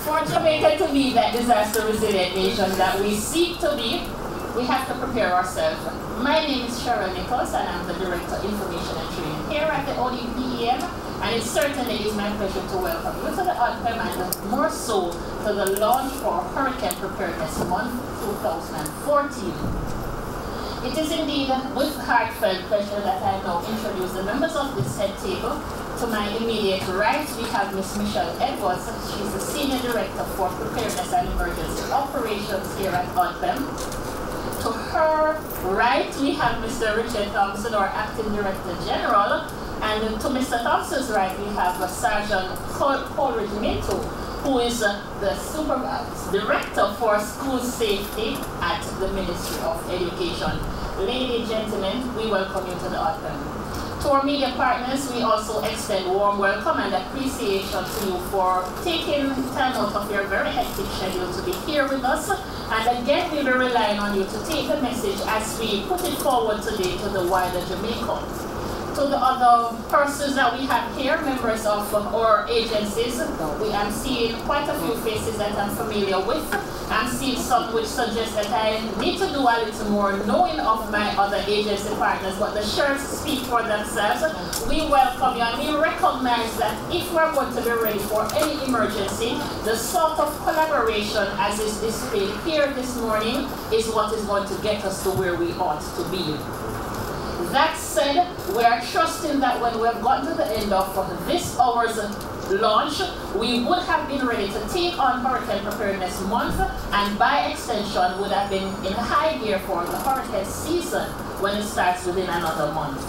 For Jamaica to be that disaster resilient nation that we seek to be, we have to prepare ourselves. My name is Cheryl Nichols and I'm the Director of Information and Training here at the ODPEM, and it certainly is my pleasure to welcome you to the ODPEM and more so to the launch for Hurricane Preparedness Month 2014. It is indeed with heartfelt pleasure that I now introduce the members of this head table. To my immediate right, we have Ms. Michelle Edwards. She's the Senior Director for Preparedness and Emergency Operations here at ODPEM. To her right, we have Mr. Richard Thompson, our Acting Director General. And to Mr. Thompson's right, we have Sergeant Coleridge Meto, who is the Director for School Safety at the Ministry of Education. Ladies and gentlemen, we welcome you to the ODPEM. To our media partners, we also extend warm welcome and appreciation to you for taking time out of your very hectic schedule to be here with us. And again, we'll be relying on you to take the message as we put it forward today to the wider Jamaica. To the other persons that we have here, members of our agencies, we am seeing quite a few faces that I'm familiar with. I'm seeing some which suggest that I need to do a little more knowing of my other agency partners, but the shirts speak for themselves. We welcome you and we recognize that if we're going to be ready for any emergency, the sort of collaboration as is displayed here this morning is what is going to get us to where we ought to be. That said, we are trusting that when we have gotten to the end of this hour's launch, we would have been ready to take on Hurricane Preparedness Month, and by extension would have been in high gear for the hurricane season when it starts within another month.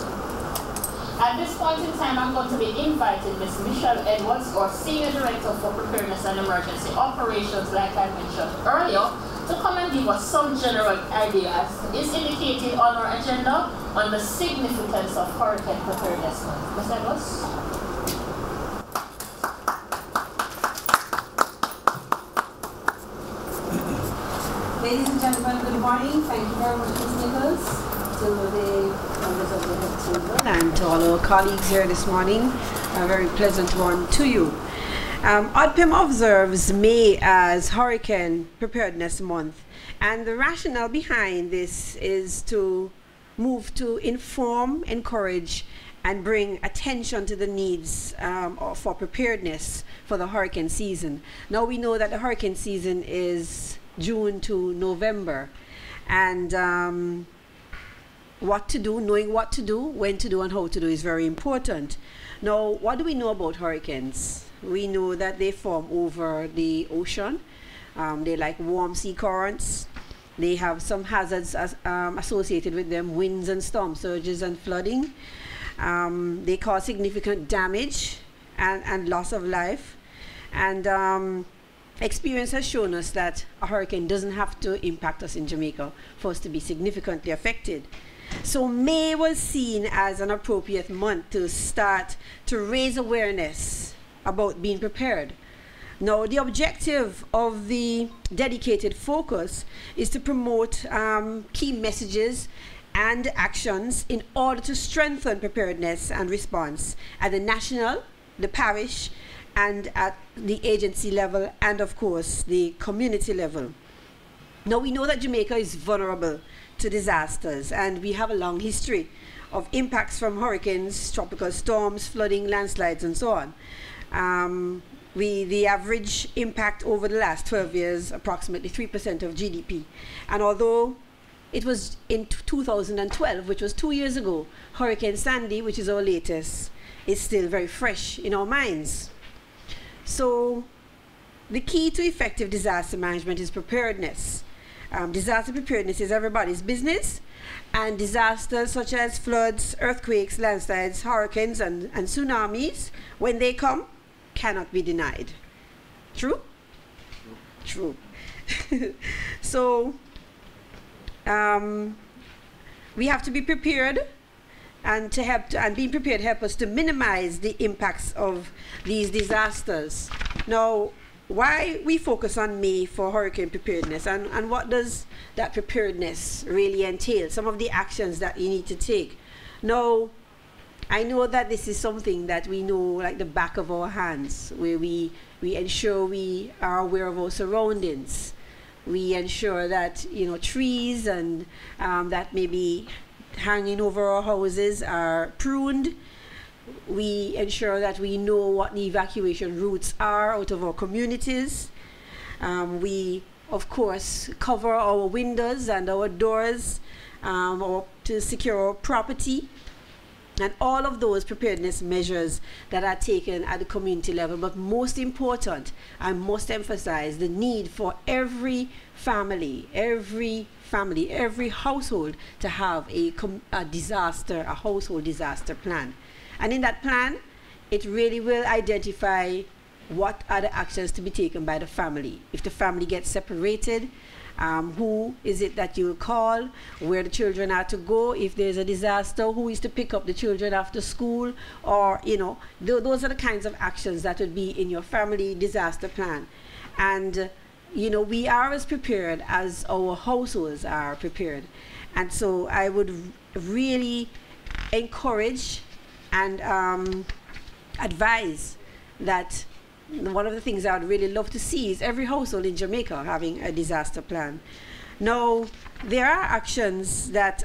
At this point in time, I'm going to be inviting Ms. Michelle Edwards, our Senior Director for Preparedness and Emergency Operations, like I mentioned earlier, to come and give us some general ideas, is indicated on our agenda, on the significance of Hurricane Preparedness Month. Ms. Edwards? Ladies and gentlemen, good morning. Thank you very much, Ms. Nichols, to the members of the head table, and to all our colleagues here this morning. A very pleasant one to you. ODPEM observes May as Hurricane Preparedness Month, and the rationale behind this is to move to inform, encourage, and bring attention to the needs for preparedness for the hurricane season. Now we know that the hurricane season is June to November, and what to do, knowing what to do, when to do, and how to do is very important. Now, what do we know about hurricanes? We know that they form over the ocean. They like warm sea currents. They have some hazards associated with them, winds and storm surges and flooding. They cause significant damage and loss of life. And experience has shown us that a hurricane doesn't have to impact us in Jamaica for us to be significantly affected. So May was seen as an appropriate month to start to raise awareness about being prepared. Now, the objective of the dedicated focus is to promote key messages and actions in order to strengthen preparedness and response at the national, the parish, and at the agency level, and of course the community level. Now, we know that Jamaica is vulnerable to disasters, and we have a long history of impacts from hurricanes, tropical storms, flooding, landslides, and so on. The average impact over the last 12 years, approximately 3% of GDP. And although it was in 2012, which was 2 years ago, Hurricane Sandy, which is our latest, is still very fresh in our minds. So the key to effective disaster management is preparedness. Disaster preparedness is everybody's business, and disasters such as floods, earthquakes, landslides, hurricanes, and tsunamis, when they come, cannot be denied. True? True. So we have to be prepared, and being prepared help us to minimize the impacts of these disasters. Now, why we focus on May for hurricane preparedness, and what does that preparedness really entail? Some of the actions that you need to take. Now, I know that this is something that we know like the back of our hands, where we ensure we are aware of our surroundings. We ensure that, you know, trees and that may be hanging over our houses are pruned. We ensure that we know what the evacuation routes are out of our communities. We, of course, cover our windows and our doors to secure our property. And all of those preparedness measures that are taken at the community level. But most important, I must emphasize the need for every family, every household to have a household disaster plan. And in that plan, it really will identify what are the actions to be taken by the family. If the family gets separated, who is it that you will call, where the children are to go, if there's a disaster, who is to pick up the children after school, or, you know, those are the kinds of actions that would be in your family disaster plan. And, you know, we are as prepared as our households are prepared. And so I would really encourage and advise that one of the things I would really love to see is every household in Jamaica having a disaster plan. Now, there are actions that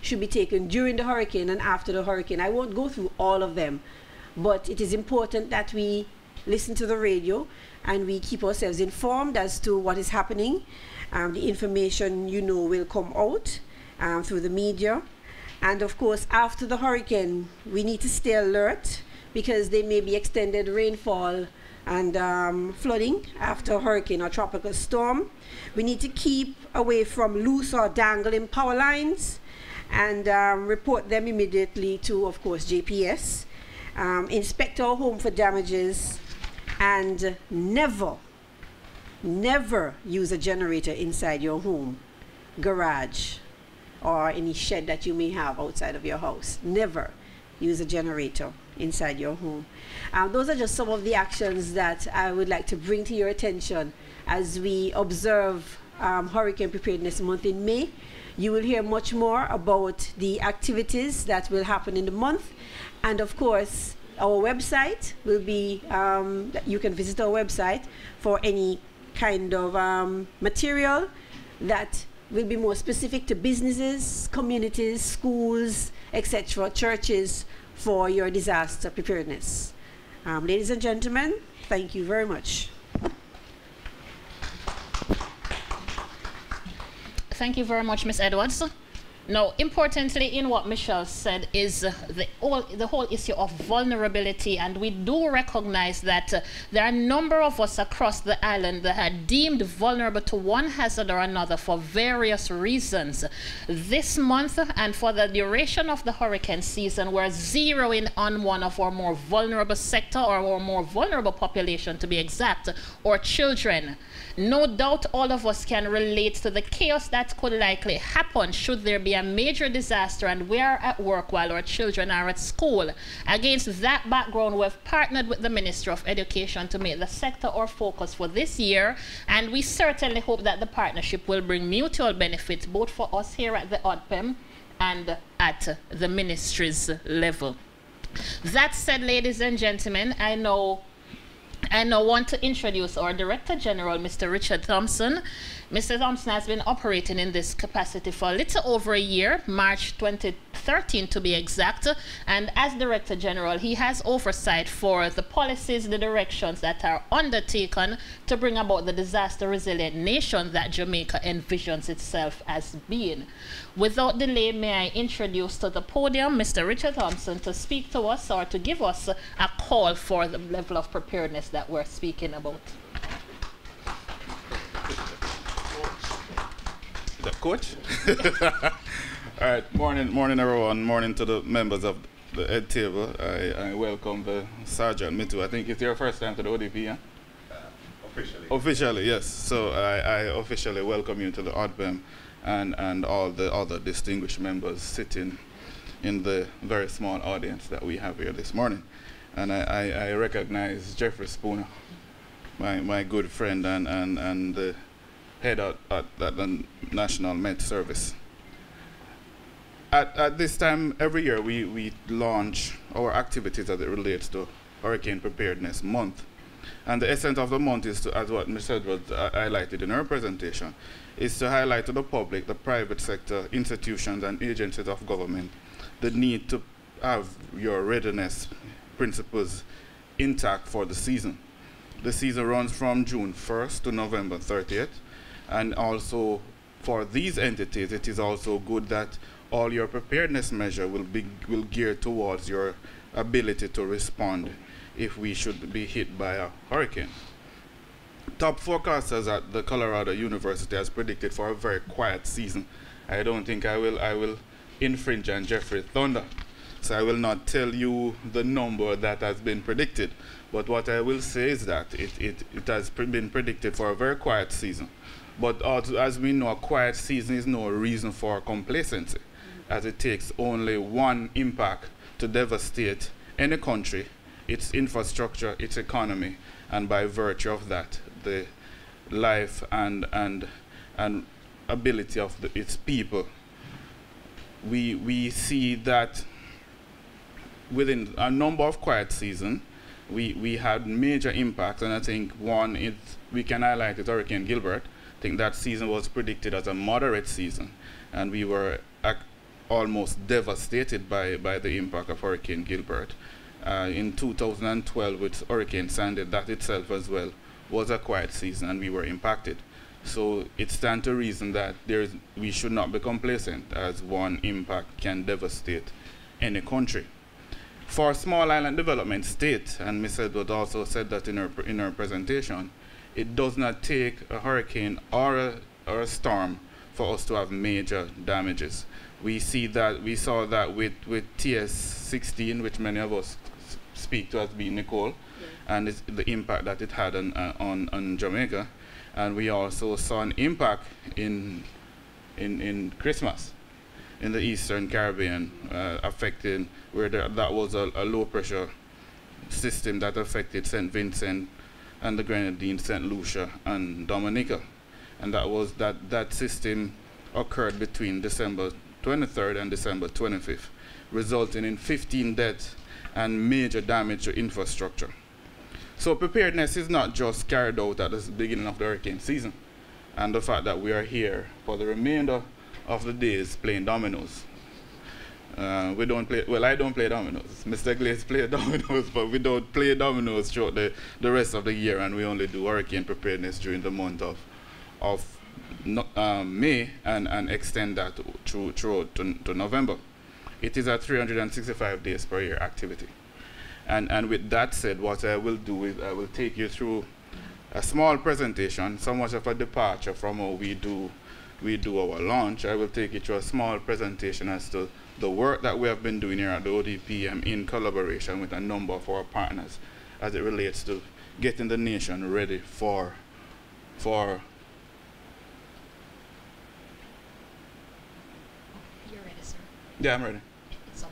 should be taken during the hurricane and after the hurricane. I won't go through all of them, but it is important that we listen to the radio and we keep ourselves informed as to what is happening. The information, you know, will come out through the media. And of course, after the hurricane, we need to stay alert, because there may be extended rainfall and flooding after a hurricane or tropical storm. We need to keep away from loose or dangling power lines and report them immediately to, of course, JPS. Inspect our home for damages, and never use a generator inside your home, garage, or any shed that you may have outside of your house. Never use a generator inside your home. Those are just some of the actions that I would like to bring to your attention as we observe Hurricane Preparedness Month in May. You will hear much more about the activities that will happen in the month. And of course, our website will be, you can visit our website for any kind of material that will be more specific to businesses, communities, schools, etc., churches, for your disaster preparedness. Ladies and gentlemen, thank you very much. Thank you very much, Ms. Edwards. Now, importantly, in what Michelle said is the whole issue of vulnerability, and we do recognize that there are a number of us across the island that are deemed vulnerable to one hazard or another for various reasons. This month and for the duration of the hurricane season, we're zeroing on one of our more vulnerable sector, or our more vulnerable population to be exact, or children. No doubt all of us can relate to the chaos that could likely happen should there be a major disaster and we are at work while our children are at school. Against that background, we've partnered with the Ministry of Education to make the sector our focus for this year, and we certainly hope that the partnership will bring mutual benefits both for us here at the ODPEM and at the ministry's level. That said, ladies and gentlemen, I now want to introduce our Director General, Mr. Richard Thompson. Mr. Thompson has been operating in this capacity for a little over a year, March 2013 to be exact, and as Director General, he has oversight for the policies, the directions that are undertaken to bring about the disaster-resilient nation that Jamaica envisions itself as being. Without delay, may I introduce to the podium Mr. Richard Thompson to speak to us, or to give us a call for the level of preparedness that we're speaking about. Is that Coach? All right, morning everyone, morning to the members of the head table. I welcome the Sergeant, me too. I think it's your first time to the ODP, yeah? Officially. Officially, yes. So I officially welcome you to the ODPEM and all the other distinguished members sitting in the very small audience that we have here this morning. And I recognize Jeffrey Spooner, my good friend and the head at the National Med Service. At this time every year, we launch our activities as it relates to Hurricane Preparedness Month. And the essence of the month is to, as what Ms. Edwards highlighted in her presentation, is to highlight to the public, the private sector, institutions and agencies of government, the need to have your readiness principles intact for the season. The season runs from June 1st to November 30th. And also for these entities, it is also good that all your preparedness measure will gear towards your ability to respond if we should be hit by a hurricane. Top forecasters at the Colorado University has predicted for a very quiet season. I don't think I will infringe on Jeffrey's thunder. So I will not tell you the number that has been predicted. But what I will say is that it has been predicted for a very quiet season. But as we know, a quiet season is no reason for complacency, as it takes only one impact to devastate any country, its infrastructure, its economy, and by virtue of that, the life and ability of its people. We see that within a number of quiet seasons, we had major impacts, and I think one is, we can highlight is Hurricane Gilbert. I think that season was predicted as a moderate season, and we were almost devastated by the impact of Hurricane Gilbert. In 2012 with Hurricane Sandy, that itself as well was a quiet season, and we were impacted. So it stands to reason that we should not be complacent, as one impact can devastate any country. For small island development state, and Ms. Edwards also said that in her presentation, it does not take a hurricane or a storm for us to have major damages. We saw that with TS16, which many of us speak to as being Nicole, and the impact that it had on Jamaica. And we also saw an impact in Christmas in the Eastern Caribbean, affecting where that was a low pressure system that affected St. Vincent and the Grenadines, St. Lucia and Dominica. And that system occurred between December 23rd and December 25th, resulting in 15 deaths and major damage to infrastructure. So preparedness is not just carried out at the beginning of the hurricane season, and the fact that we are here for the remainder of the days playing dominoes. We don't play, well, I don't play dominoes. Mr. Glaze plays dominoes, but we don't play dominoes throughout the rest of the year, and we only do hurricane preparedness during the month of May and extend that throughout to November. It is a 365 days per year activity. And with that said, what I will do is I will take you through a small presentation, somewhat of a departure from how we do our launch. I will take you through a small presentation as to the work that we have been doing here at the ODPM in collaboration with a number of our partners as it relates to getting the nation ready for You're ready, sir. Yeah, I'm ready. So,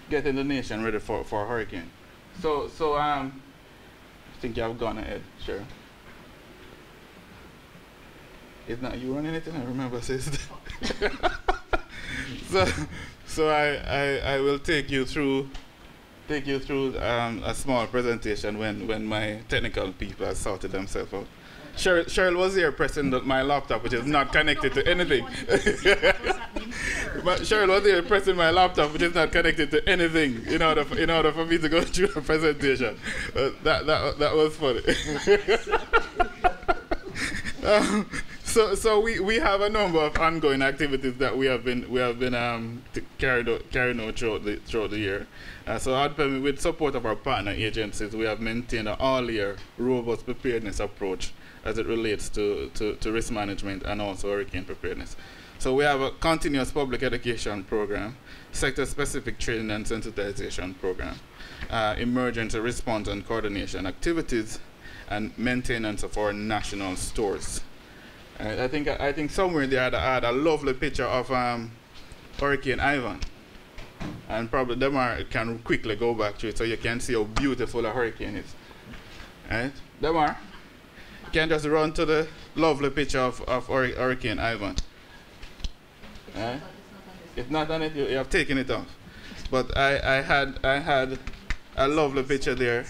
Getting the nation ready for a hurricane. So I think you have gone ahead, sure. It's not you running it, I remember says so I will take you through a small presentation when my technical people have sorted themselves out. Cheryl was here pressing my laptop, which is not connected to anything. But Cheryl was here pressing my laptop, which is not connected to anything, in order for me to go through the presentation. That was funny. So we have a number of ongoing activities that we have been carrying out throughout the year. So ODPM, with support of our partner agencies, we have maintained an all-year robust preparedness approach as it relates to risk management and also hurricane preparedness. So we have a continuous public education program, sector-specific training and sensitization program, emergency response and coordination activities, and maintenance of our national stores. I think somewhere there I had a lovely picture of Hurricane Ivan, and probably Demar can quickly go back to it so you can see how beautiful a hurricane is. Right, Demar, you can just run to the lovely picture of Hurricane Ivan. Right? It's not on it. You have taken it off. But I had a lovely picture there.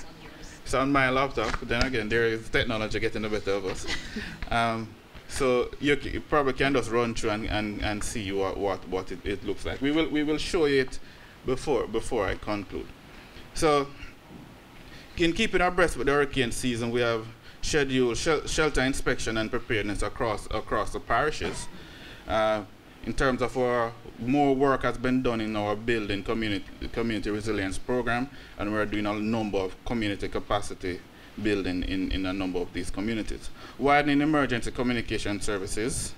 It's on my laptop. Then again, there is technology getting the better of us. So you probably can just run through and see what it looks like. We will show it before I conclude. So in keeping abreast with the hurricane season, we have scheduled shelter inspection and preparedness across the parishes. In terms of more work has been done in our building community resilience program, and we're doing a number of community capacity building in a number of these communities. Widening emergency communication services,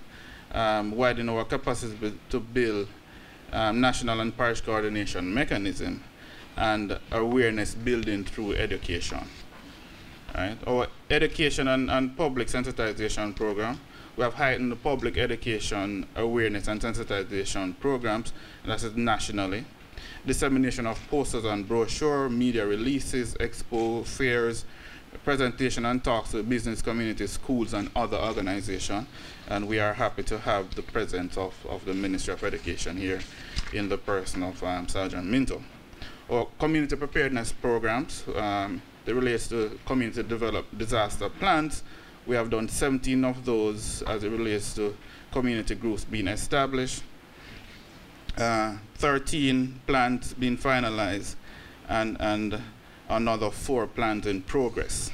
widening our capacity to build national and parish coordination mechanism, and awareness building through education. Right? Our education and public sensitization program, we have heightened the public education awareness and sensitization programs, and that's nationally. Dissemination of posters and brochure, media releases, expo, fairs, presentation and talks to business community, schools, and other organizations. And we are happy to have the presence of the Ministry of Education here in the person of Sergeant Minto. Our community preparedness programs, that relates to community developed disaster plans. We have done 17 of those as it relates to community groups being established. 13 plans being finalized, and another 4 plans in progress.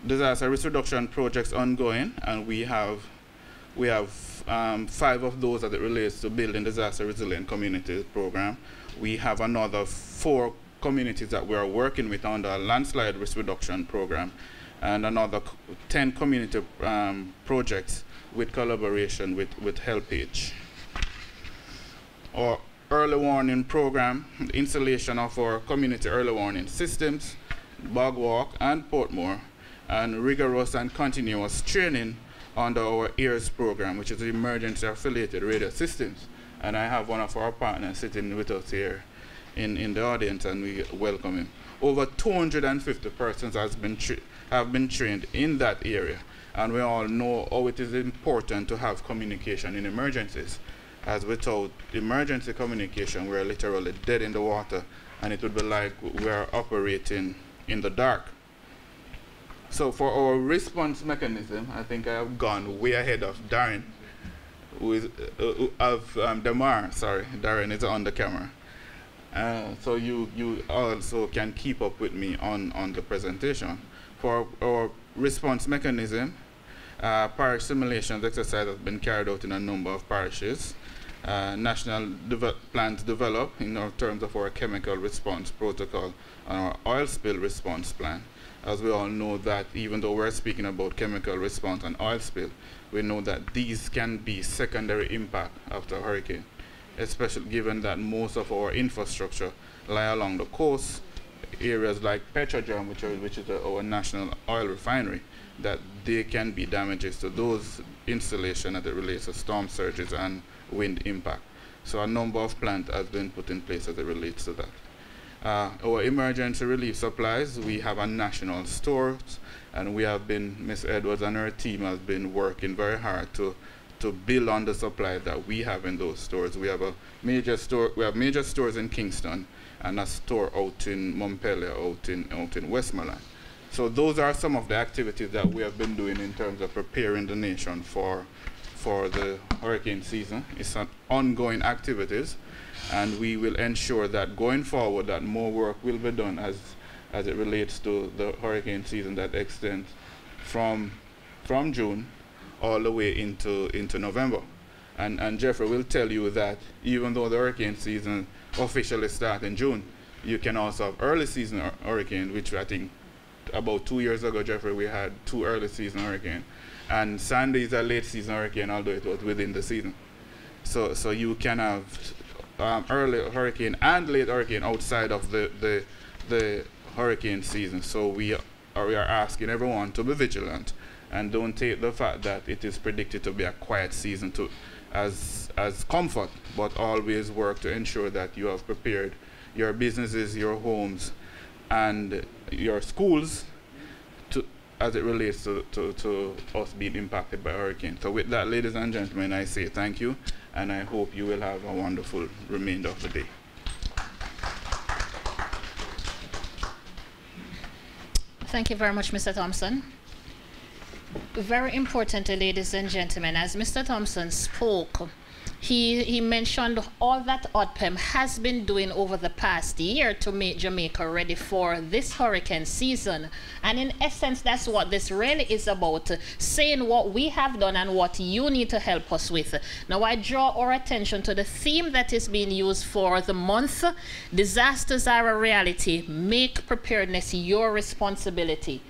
Disaster risk reduction projects ongoing, and we have 5 of those as it relates to building disaster resilient communities program. We have another 4 communities that we are working with under a landslide risk reduction program, and another 10 community projects with collaboration with HelpAge. Our early warning program, the installation of our community early warning systems, Bogwalk and Portmore, and rigorous and continuous training under our EARS program, which is the Emergency Affiliated Radio Systems. And I have one of our partners sitting with us here in the audience, and we welcome him. Over 250 persons have been trained in that area, and we all know how it is important to have communication in emergencies, as without emergency communication we're literally dead in the water, and it would be like we're operating in the dark. So for our response mechanism, I think I have gone way ahead of Darren, Damar, sorry, Darren is on the camera. So you also can keep up with me on the presentation. For our response mechanism, parish simulations exercise has been carried out in a number of parishes. National plans developed in terms of our chemical response protocol and our oil spill response plan. As we all know that even though we're speaking about chemical response and oil spill, we know that these can be secondary impact after a hurricane, especially given that most of our infrastructure lie along the coast, areas like Petrojam, which is our national oil refinery, that there can be damages to those installations as it relates to storm surges and wind impact. So a number of plans has been put in place as it relates to that. Our emergency relief supplies, we have a national store, and we have been, Ms. Edwards and her team has been working very hard to build on the supply that we have in those stores. We have major stores in Kingston and a store out in Montpelier, out in Westmoreland. So those are some of the activities that we have been doing in terms of preparing the nation for the hurricane season. It's an ongoing activities, and we will ensure that going forward that more work will be done as it relates to the hurricane season that extends from June all the way into November. And Jeffrey will tell you that even though the hurricane season officially starts in June, you can also have early season hurricane, which I think about 2 years ago, Jeffrey, we had 2 early season hurricanes. And Sandy is a late season hurricane, although it was within the season. So you can have early hurricane and late hurricane outside of the hurricane season. So we are asking everyone to be vigilant and don't take the fact that it is predicted to be a quiet season as comfort, but always work to ensure that you have prepared your businesses, your homes, and your schools as it relates to us being impacted by hurricane. So with that, ladies and gentlemen, I say thank you, and I hope you will have a wonderful remainder of the day. Thank you very much, Mr. Thompson. Very importantly, ladies and gentlemen, as Mr. Thompson spoke, he mentioned all that ODPEM has been doing over the past year to make Jamaica ready for this hurricane season. And in essence, that's what this really is about, saying what we have done and what you need to help us with. Now, I draw our attention to the theme that is being used for the month. Disasters are a reality. Make preparedness your responsibility.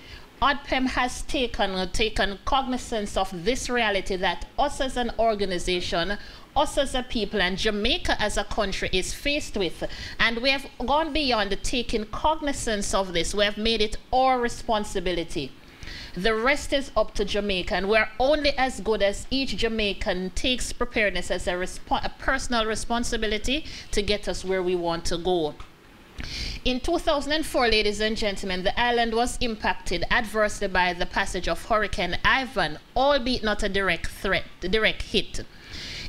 ODPEM has taken cognizance of this reality that us as an organization, us as a people, and Jamaica as a country is faced with. And we have gone beyond taking cognizance of this. We have made it our responsibility. The rest is up to Jamaica, and we're only as good as each Jamaican takes preparedness as a personal responsibility to get us where we want to go. In 2004, ladies and gentlemen, the island was impacted adversely by the passage of Hurricane Ivan, albeit not a direct hit.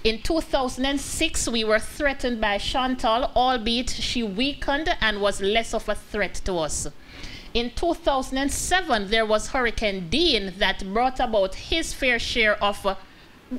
In 2006, we were threatened by Chantal, albeit she weakened and was less of a threat to us. In 2007, there was Hurricane Dean that brought about his fair share of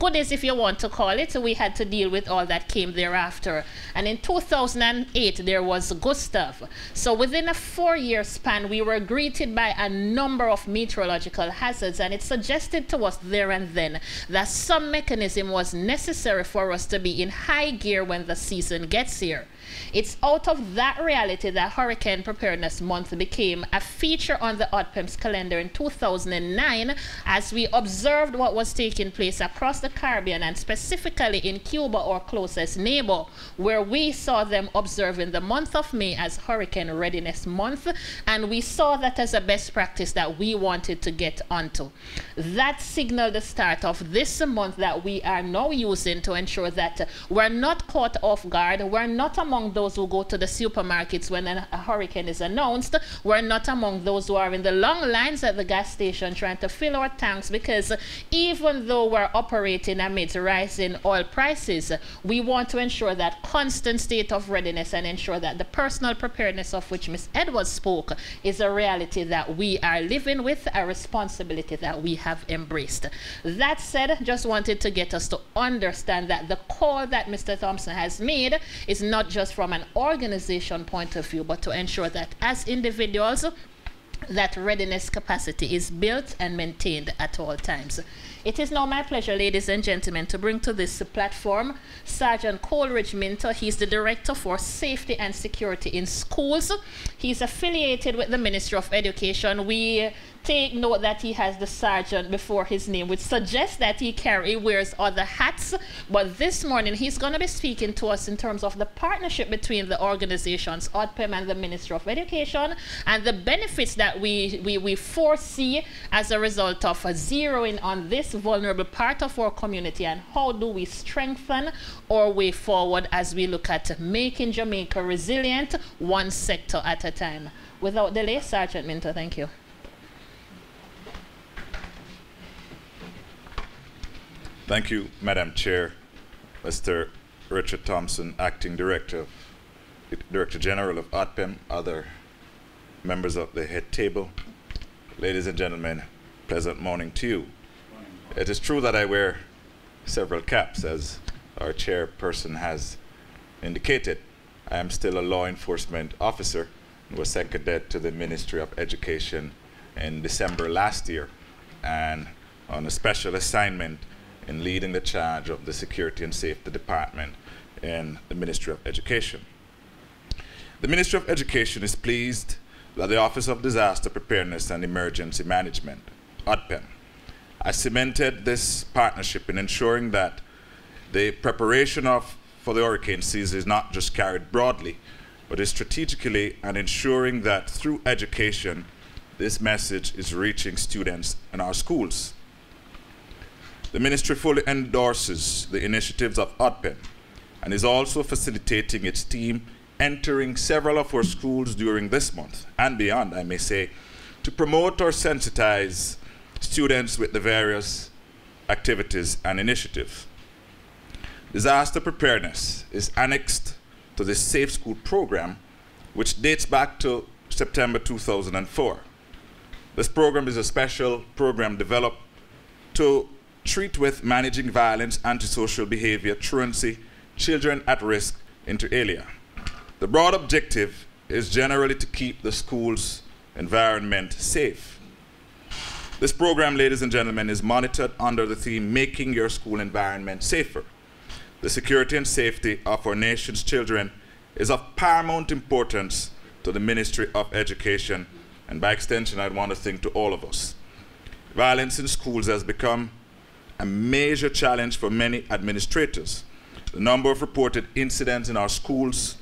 goodies, if you want to call it. We had to deal with all that came thereafter. And in 2008, there was Gustav. So within a 4-year span, we were greeted by a number of meteorological hazards, and it suggested to us there and then that some mechanism was necessary for us to be in high gear when the season gets here. It's out of that reality that Hurricane Preparedness Month became a feature on the ODPEM's calendar in 2009 as we observed what was taking place across the Caribbean, and specifically in Cuba, our closest neighbor, where we saw them observing the month of May as Hurricane Readiness Month, and we saw that as a best practice that we wanted to get onto. That signaled the start of this month that we are now using to ensure that we're not caught off guard, we're not among those who go to the supermarkets when a hurricane is announced. We're not among those who are in the long lines at the gas station trying to fill our tanks, because even though we're operating amidst rising oil prices, we want to ensure that constant state of readiness and ensure that the personal preparedness of which Ms. Edwards spoke is a reality that we are living with, a responsibility that we have embraced. That said, just wanted to get us to understand that the call that Mr. Thompson has made is not just from an organization point of view, but to ensure that as individuals, that readiness capacity is built and maintained at all times. It is now my pleasure, ladies and gentlemen, to bring to this platform Sergeant Coleridge Minter. He's the Director for Safety and Security in Schools. He's affiliated with the Ministry of Education. We take note that he has the sergeant before his name, which suggests that he wears other hats. But this morning, he's going to be speaking to us in terms of the partnership between the organizations, ODPEM and the Ministry of Education, and the benefits that we foresee as a result of zeroing on this vulnerable part of our community, and how do we strengthen our way forward as we look at making Jamaica resilient, one sector at a time. Without delay, Sergeant Minter, thank you. Thank you, Madam Chair, Mr. Richard Thompson, Acting Director General of ODPEM, other members of the head table. Ladies and gentlemen, pleasant morning to you. It is true that I wear several caps, as our chairperson has indicated. I am still a law enforcement officer and was seconded to the Ministry of Education in December last year, and on a special assignment in leading the charge of the Security and Safety Department in the Ministry of Education. The Ministry of Education is pleased that the Office of Disaster Preparedness and Emergency Management, ODPEM, has cemented this partnership in ensuring that the preparation for the hurricane season is not just carried broadly, but is strategically, and ensuring that through education, this message is reaching students in our schools. The Ministry fully endorses the initiatives of ODPEM and is also facilitating its team entering several of our schools during this month and beyond, I may say, to promote or sensitize students with the various activities and initiatives. disaster preparedness is annexed to the Safe School program, which dates back to September 2004. This program is a special program developed to treat with managing violence, antisocial behavior, truancy, children at risk, inter alia. The broad objective is generally to keep the school's environment safe. This program, ladies and gentlemen, is monitored under the theme, Making Your School Environment Safer. The security and safety of our nation's children is of paramount importance to the Ministry of Education, and by extension, I'd want to think to all of us. Violence in schools has become a major challenge for many administrators. The number of reported incidents in our schools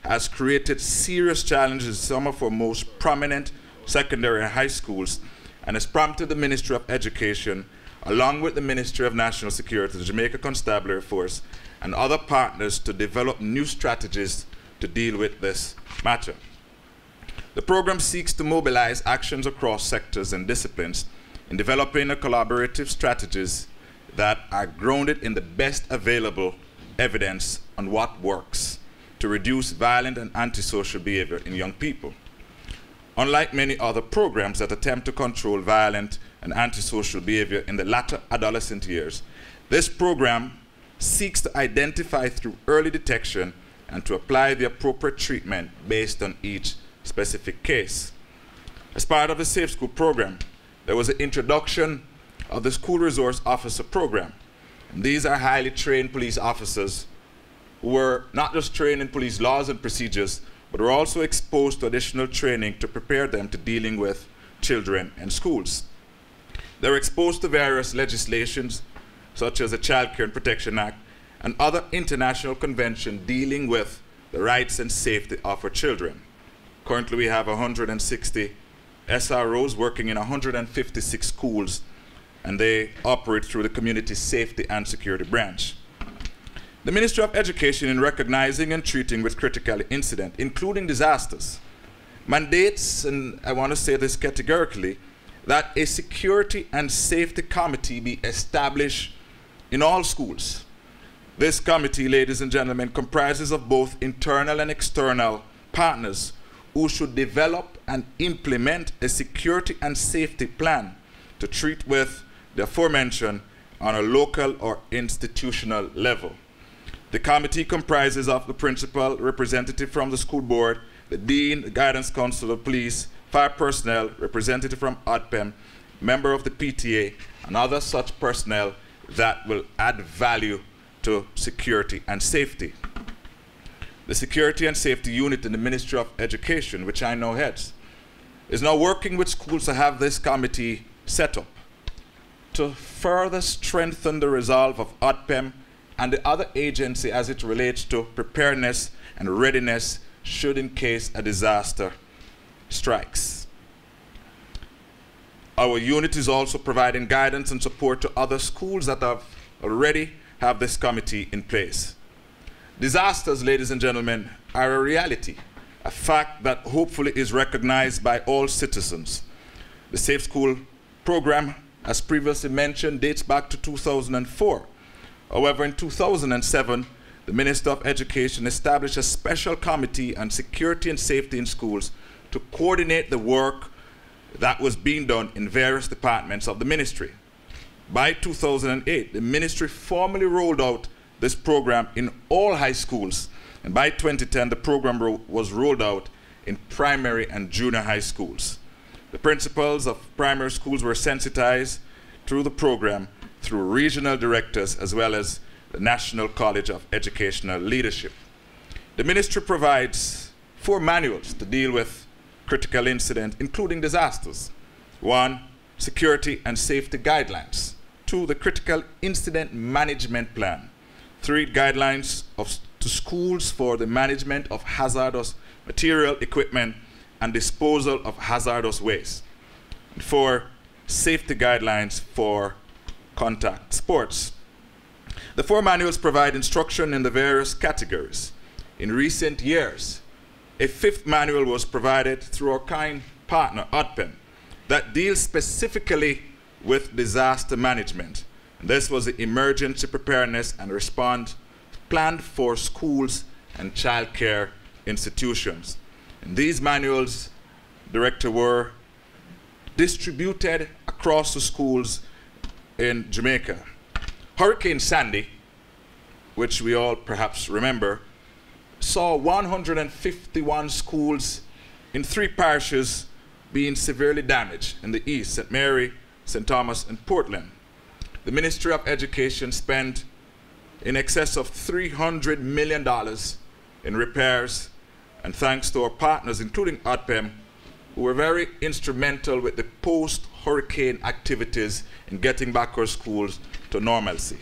has created serious challenges in some of our most prominent secondary and high schools, and has prompted the Ministry of Education, along with the Ministry of National Security, the Jamaica Constabulary Force, and other partners to develop new strategies to deal with this matter. The program seeks to mobilize actions across sectors and disciplines in developing a collaborative strategies that are grounded in the best available evidence on what works to reduce violent and antisocial behavior in young people. Unlike many other programs that attempt to control violent and antisocial behavior in the latter adolescent years, this program seeks to identify through early detection and to apply the appropriate treatment based on each specific case. As part of the Safe School program, there was the introduction of the School Resource Officer program. And these are highly trained police officers who were not just trained in police laws and procedures, but were also exposed to additional training to prepare them to dealing with children in schools. They were exposed to various legislations, such as the Child Care and Protection Act, and other international conventions dealing with the rights and safety of our children. Currently, we have 160 SROs working in 156 schools, and they operate through the Community Safety and Security Branch. The Ministry of Education, in recognizing and treating with critical incident, including disasters, mandates, and I want to say this categorically, that a security and safety committee be established in all schools. This committee, ladies and gentlemen, comprises of both internal and external partners who should develop and implement a security and safety plan to treat with the aforementioned on a local or institutional level. The committee comprises of the principal, representative from the school board, the dean, the guidance council of police, fire personnel, representative from ODPEM, member of the PTA, and other such personnel that will add value to security and safety. The Security and Safety Unit in the Ministry of Education, which I now heads, is now working with schools to have this committee set up to further strengthen the resolve of ODPEM and the other agency as it relates to preparedness and readiness should in case a disaster strikes. Our unit is also providing guidance and support to other schools that already have this committee in place. Disasters, ladies and gentlemen, are a reality, a fact that hopefully is recognized by all citizens. The Safe School program, as previously mentioned, dates back to 2004. However, in 2007, the Minister of Education established a special committee on security and safety in schools to coordinate the work that was being done in various departments of the ministry. By 2008, the ministry formally rolled out this program in all high schools, and by 2010, the program was rolled out in primary and junior high schools. The principals of primary schools were sensitized through the program through regional directors as well as the National College of Educational Leadership. The ministry provides 4 manuals to deal with critical incidents, including disasters. 1, security and safety guidelines. 2, the critical incident management plan. 3, guidelines to schools for the management of hazardous material, equipment, and disposal of hazardous waste. And 4, safety guidelines for contact sports. The 4 manuals provide instruction in the various categories. In recent years, a 5th manual was provided through our kind partner, ODPEM, that deals specifically with disaster management. And this was the Emergency Preparedness and Response planned for schools and childcare institutions. And these manuals, Director, were distributed across the schools in Jamaica. Hurricane Sandy, which we all perhaps remember, saw 151 schools in 3 parishes being severely damaged in the east: St. Mary, St. Thomas, and Portland. The Ministry of Education spent in excess of $300 million in repairs, and thanks to our partners, including ADPEM, who were very instrumental with the post-hurricane activities in getting back our schools to normalcy.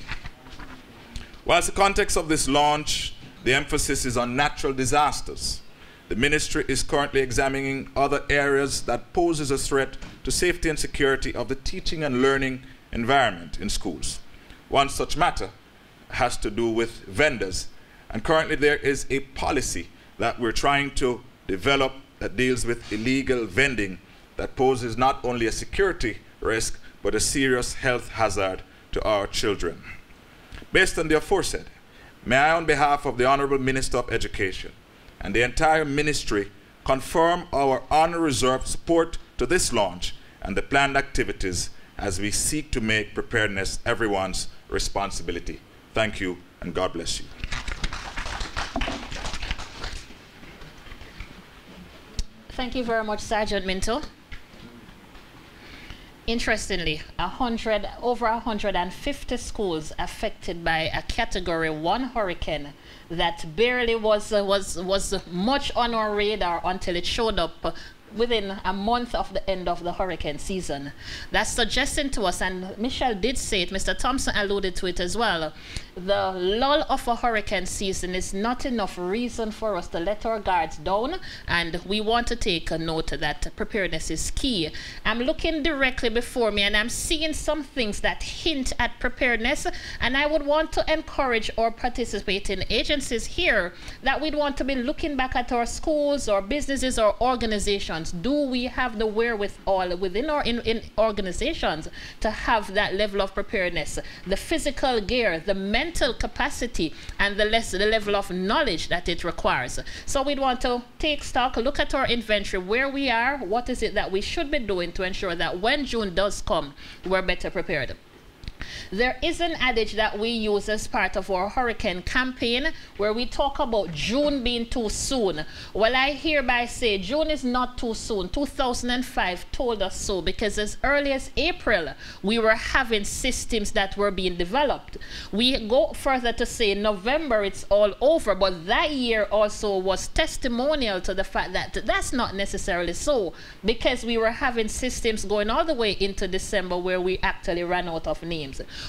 Whilst the context of this launch, the emphasis is on natural disasters, the ministry is currently examining other areas that poses a threat to safety and security of the teaching and learning environment in schools. One such matter has to do with vendors, and currently there is a policy that we're trying to develop that deals with illegal vending that poses not only a security risk but a serious health hazard to our children. Based on the aforesaid, may I, on behalf of the Honorable Minister of Education and the entire ministry, confirm our unreserved support to this launch and the planned activities as we seek to make preparedness everyone's responsibility. Thank you, and God bless you. Thank you very much, Sergeant Minto. Interestingly, over 150 schools affected by a Category 1 hurricane that barely was much on our radar until it showed up within a month of the end of the hurricane season. That's suggesting to us, and Michelle did say it, Mr. Thompson alluded to it as well, the lull of a hurricane season is not enough reason for us to let our guards down, and we want to take a note that preparedness is key. I'm looking directly before me and I'm seeing some things that hint at preparedness, and I would want to encourage our participating agencies here that we'd want to be looking back at our schools or businesses or organizations. Do we have the wherewithal within our organizations to have that level of preparedness, the physical gear, the mental capacity, and the level of knowledge that it requires? So we'd want to take stock, look at our inventory, where we are, what is it that we should be doing to ensure that when June does come, we're better prepared. There is an adage that we use as part of our hurricane campaign where we talk about June being too soon. Well, I hereby say June is not too soon. 2005 told us so, because as early as April, we were having systems that were being developed. We go further to say November it's all over, but that year also was testimonial to the fact that that's not necessarily so, because we were having systems going all the way into December where we actually ran out of names.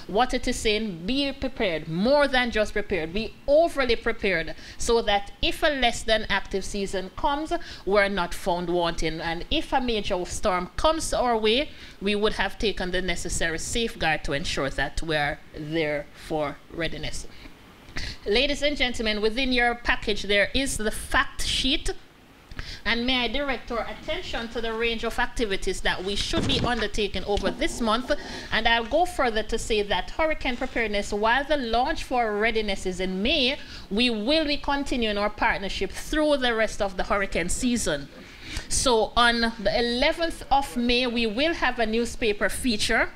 What it is saying, be prepared, more than just prepared, be overly prepared, so that if a less than active season comes, we're not found wanting. And if a major storm comes our way, we would have taken the necessary safeguard to ensure that we're there for readiness. Ladies and gentlemen, within your package there is the fact sheet. And may I direct our attention to the range of activities that we should be undertaking over this month. And I'll go further to say that hurricane preparedness, while the launch for readiness is in May, we will be continuing our partnership through the rest of the hurricane season. So on the 11th of May, we will have a newspaper feature.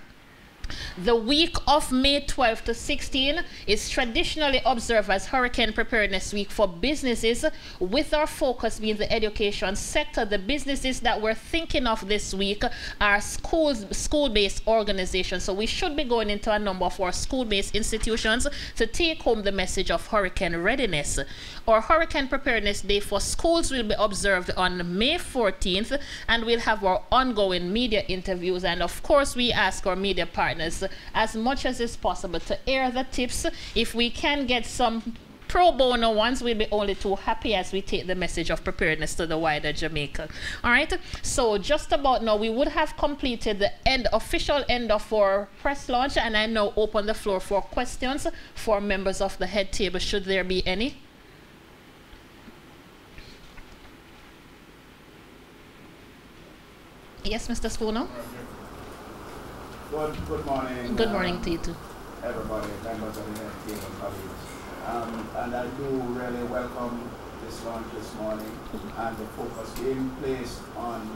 The week of May 12 to 16 is traditionally observed as Hurricane Preparedness Week for businesses, with our focus being the education sector. The businesses that we're thinking of this week are school-based organizations. So we should be going into a number of our school-based institutions to take home the message of hurricane readiness. Our Hurricane Preparedness Day for schools will be observed on May 14th, and we'll have our ongoing media interviews. And of course, we ask our media partners as much as is possible to air the tips. If we can get some pro bono ones, we'll be only too happy as we take the message of preparedness to the wider Jamaica. All right, so just about now we would have completed the official end of our press launch, and I now open the floor for questions for members of the head table, should there be any. Yes, Mr. Spooner. Good morning. Good morning to you too. Everybody, members of the head team and colleagues. And I do really welcome this launch this morning and the focus being placed on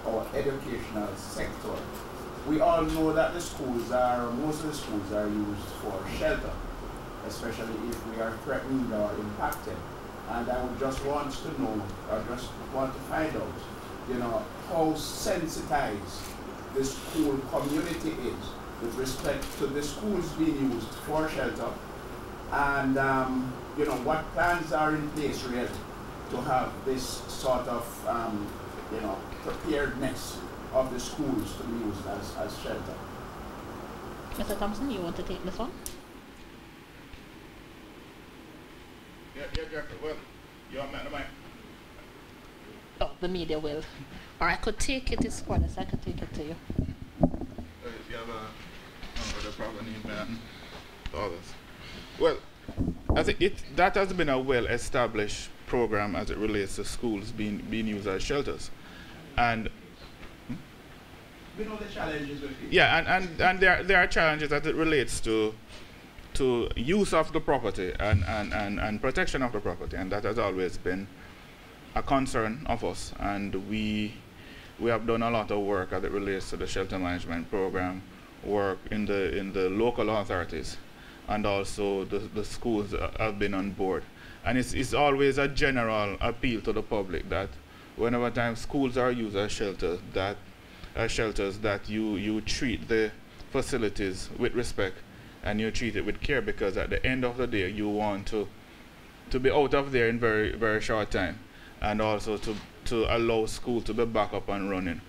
our educational sector. We all know that most of the schools are used for shelter, especially if we are threatened or impacted. And I would just want to know, or just want to find out, how sensitized the school community is with respect to the schools being used for shelter, and what plans are in place really to have this sort of preparedness of the schools to be used as shelter. Mr. Thompson, you want to take this one? Yeah, Jeffrey. Well, you're man, am I? Oh, the media will. Or I could take it as far as I could take it to you. If you have a problem, need man, others. Well, I think that has been a well-established program as it relates to schools being used as shelters, and we know the challenges with it. yeah, and there are challenges as it relates to use of the property and protection of the property, and that has always been a concern of us, and we have done a lot of work as it relates to the shelter management program, work in the local authorities, and also the schools have been on board. And it's always a general appeal to the public that whenever time schools are used as shelters, that you treat the facilities with respect and you treat it with care, because at the end of the day you want to be out of there in very, very short time, and also to allow school to be back up and running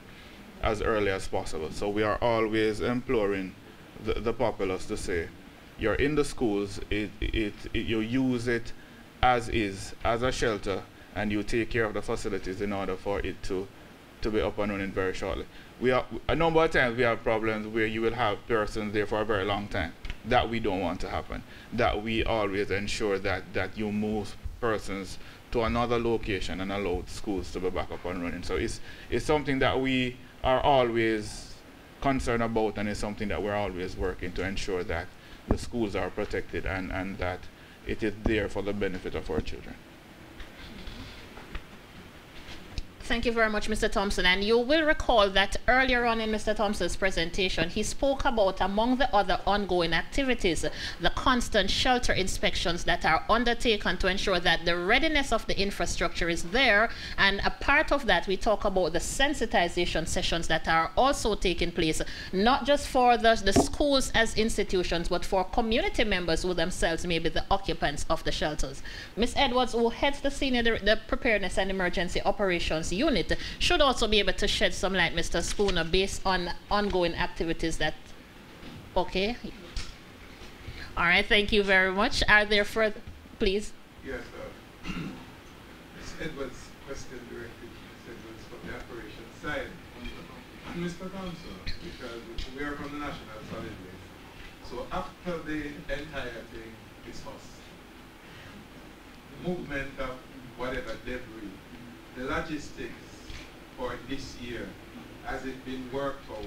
as early as possible. So we are always imploring the populace to say, you're in the schools, you use it as is, as a shelter, and you take care of the facilities in order for it to be up and running very shortly. A number of times we have problems where you will have persons there for a very long time. That we don't want to happen. That we always ensure that you move persons to another location and allow schools to be back up and running. So it's something that we are always concerned about, and it's something that we're always working to ensure that the schools are protected and that it is there for the benefit of our children. Thank you very much, Mr. Thompson. And you will recall that earlier on in Mr. Thompson's presentation, he spoke about, among the other ongoing activities, the constant shelter inspections that are undertaken to ensure that the readiness of the infrastructure is there. And a part of that, we talk about the sensitization sessions that are also taking place, not just for the schools as institutions, but for community members who themselves may be the occupants of the shelters. Ms. Edwards, who heads the Preparedness and Emergency Operations Unit, should also be able to shed some light, Mr. Spooner, based on ongoing activities that... Okay. All right, thank you very much. Are there further... Please. Yes, Ms. Edwards' question directed to Ms. Edwards from the operations side. And Mr. Thompson, because we are from the National Solid Waste. So after the entire thing is us, the movement of whatever debris, the logistics for this year, has it been worked out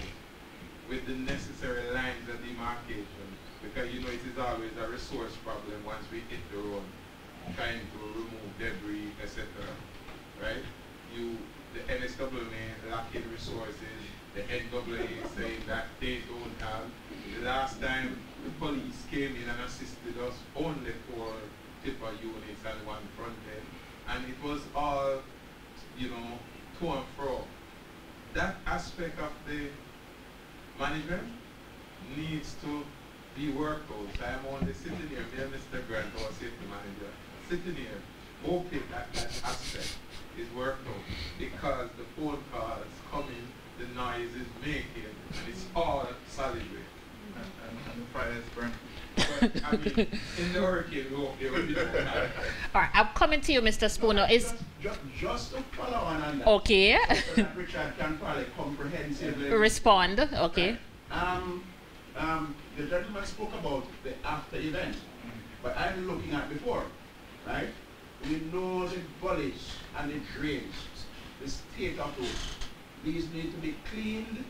with the necessary lines of demarcation? Because it is always a resource problem once we hit the road, trying to remove debris, etc. Right? The NSWA lacking resources, the NAA saying that they don't have. The last time the police came in and assisted us, only 4 tipper units and 1 front end, and it was all to and fro. That aspect of the management needs to be worked out. So I'm only sitting here, me and Mr. Grant, our safety manager, sitting here hoping that aspect is worked out, because the phone calls coming, the noise is making, and it's all solid waste. And the fire is burning. But, I mean, in the hurricane, we won't be able to do that. All right, I'm coming to you, Mr. Spooner. Just to follow on that. Okay. So that Richard can probably comprehensively respond. Okay. The gentleman spoke about the after event, but I'm looking at before, right? We know the gullies and the drains, the state of those. These need to be cleaned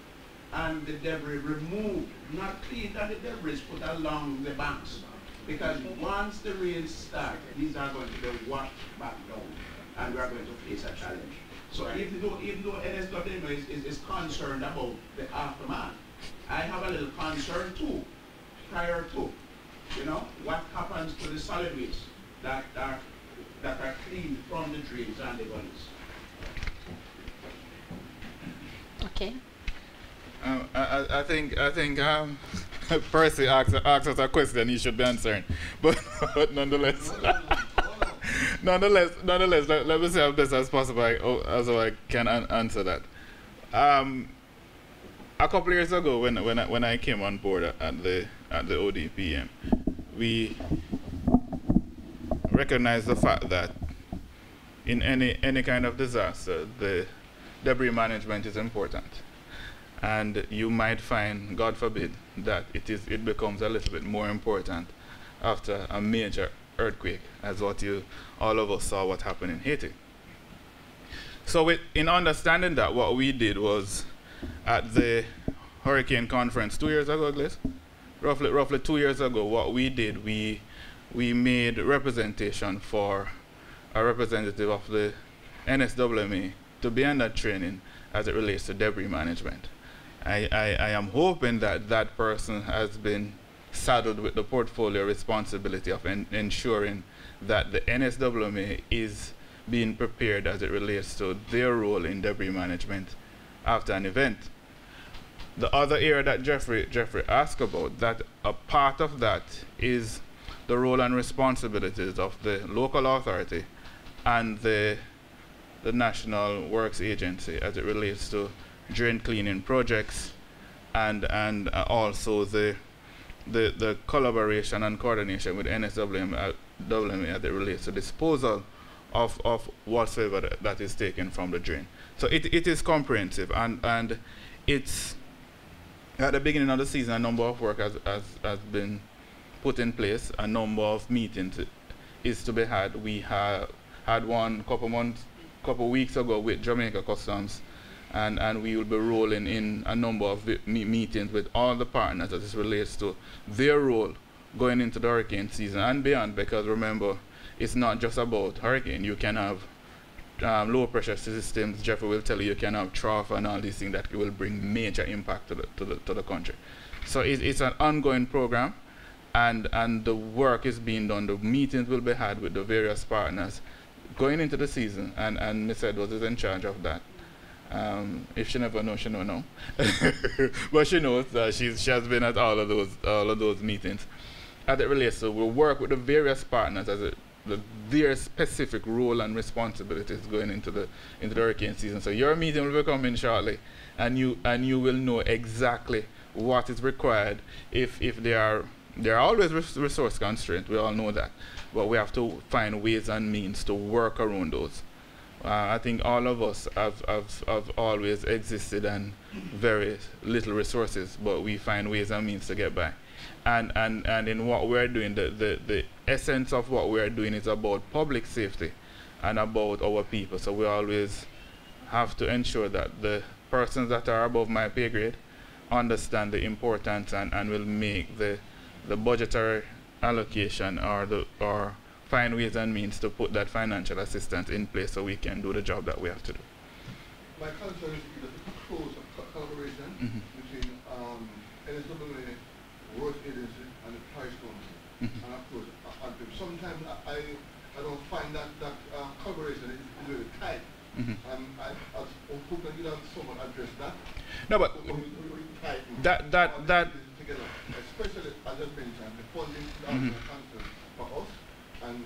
and the debris removed, not cleaned and the debris put along the banks. Because once the rains start, these are going to be washed back down, and we are going to face a challenge. So even though NSWM is concerned about the aftermath, I have a little concern too, prior to, what happens to the solid waste that are cleaned from the drains and the gullies. Okay. I think Percy asked us a question he should be answering, but nonetheless, nonetheless, let me see how best as possible as I can answer that. A couple of years ago, when I came on board at the ODPM, we recognized the fact that in any kind of disaster, the debris management is important. And you might find, God forbid, that it becomes a little bit more important after a major earthquake, as all of us saw what happened in Haiti. So in understanding that, what we did was, at the hurricane conference 2 years ago, Gliss, roughly 2 years ago, what we did, we made representation for a representative of the NSWMA to be under training as it relates to debris management. I am hoping that that person has been saddled with the portfolio responsibility of ensuring that the NSWMA is being prepared as it relates to their role in debris management after an event. The other area that Jeffrey asked about, that a part of that is the role and responsibilities of the local authority and the National Works Agency as it relates to drain cleaning projects, and also the collaboration and coordination with NSWMA as it relates to disposal of whatsoever that is taken from the drain. So it is comprehensive, and it's at the beginning of the season, a number of work has been put in place. A number of meetings is to be had. We had one couple weeks ago with Jamaica Customs, and we will be rolling in a number of meetings with all the partners as it relates to their role going into the hurricane season and beyond, because remember, it's not just about hurricane. You can have low pressure systems. Jeffrey will tell you can have trough and all these things that will bring major impact to the country. So it's an ongoing program, and the work is being done. The meetings will be had with the various partners going into the season, and Ms. Edwards is in charge of that. If she never knows, she know now. But she knows that she has been at all of those meetings. As it relates to, we'll work with the various partners as their specific role and responsibilities going into the hurricane season. So your meeting will be coming shortly, and you will know exactly what is required. If there are always resource constraints, we all know that, but we have to find ways and means to work around those. I think all of us have always existed on very little resources, but we find ways and means to get by. And in what we're doing, the essence of what we're doing is about public safety and about our people. So we always have to ensure that the persons that are above my pay grade understand the importance and will make the budgetary allocation or find ways and means to put that financial assistance in place so we can do the job that we have to do. My concern is the close collaboration between NSWA, Works Agency, and the Price Council. And of course, sometimes I don't find that collaboration is very tight. I was hoping that you have someone address that. No, but that together, especially as I mentioned, the funding council for us and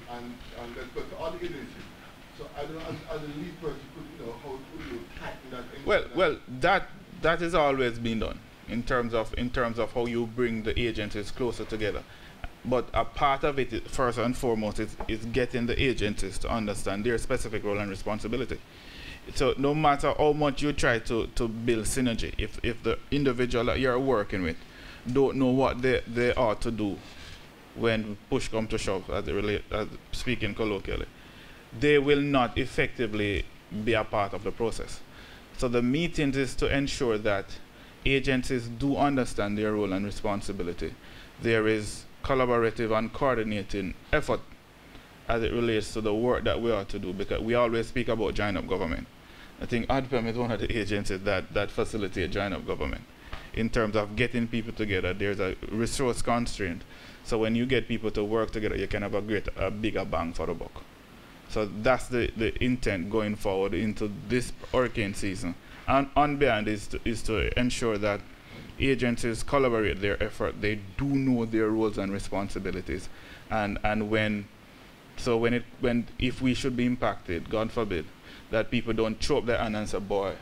but for all the agencies. So I don't know, as a lead person, how would you tighten that? Well, that is always been done in terms of how you bring the agencies closer together. But a part of it, first and foremost, is getting the agencies to understand their specific role and responsibility. So no matter how much you try to build synergy, if the individual that you're working with don't know what they ought to do when push comes to shove, as speaking colloquially, they will not effectively be a part of the process. So the meetings is to ensure that agencies do understand their role and responsibility. There is collaborative and coordinating effort as it relates to the work that we ought to do, because we always speak about join-up government. I think ADPEM is one of the agencies that facilitate join-up government. In terms of getting people together, there's a resource constraint. So when you get people to work together, you can have a bigger bang for the buck. So that's the intent going forward into this hurricane season. And on beyond is to ensure that agencies collaborate their effort. They do know their roles and responsibilities. And if we should be impacted, God forbid, that people don't throw up their hand and say, boy,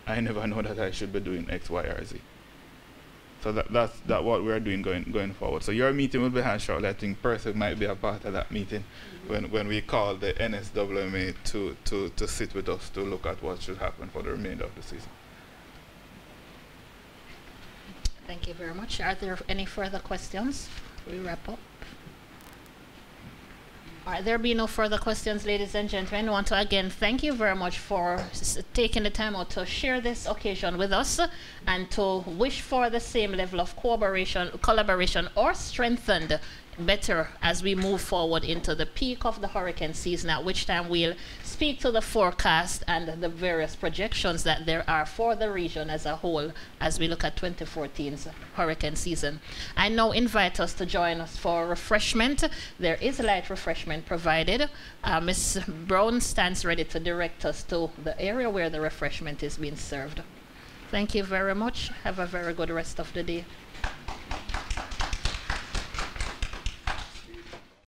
I never know that I should be doing X, Y, or Z. So that's what we're doing going forward. So your meeting will be held shortly. I think Percy might be a part of that meeting when we call the NSWMA to sit with us to look at what should happen for the remainder of the season. Thank you very much. Are there any further questions? We wrap up. All right, there be no further questions, ladies and gentlemen. I want to again thank you very much for taking the time out to share this occasion with us and to wish for the same level of collaboration or strengthened better as we move forward into the peak of the hurricane season, at which time we'll speak to the forecast and the various projections that there are for the region as a whole as we look at 2014's hurricane season. I now invite us to join us for refreshment. There is light refreshment provided. Ms. Brown stands ready to direct us to the area where the refreshment is being served. Thank you very much. Have a very good rest of the day.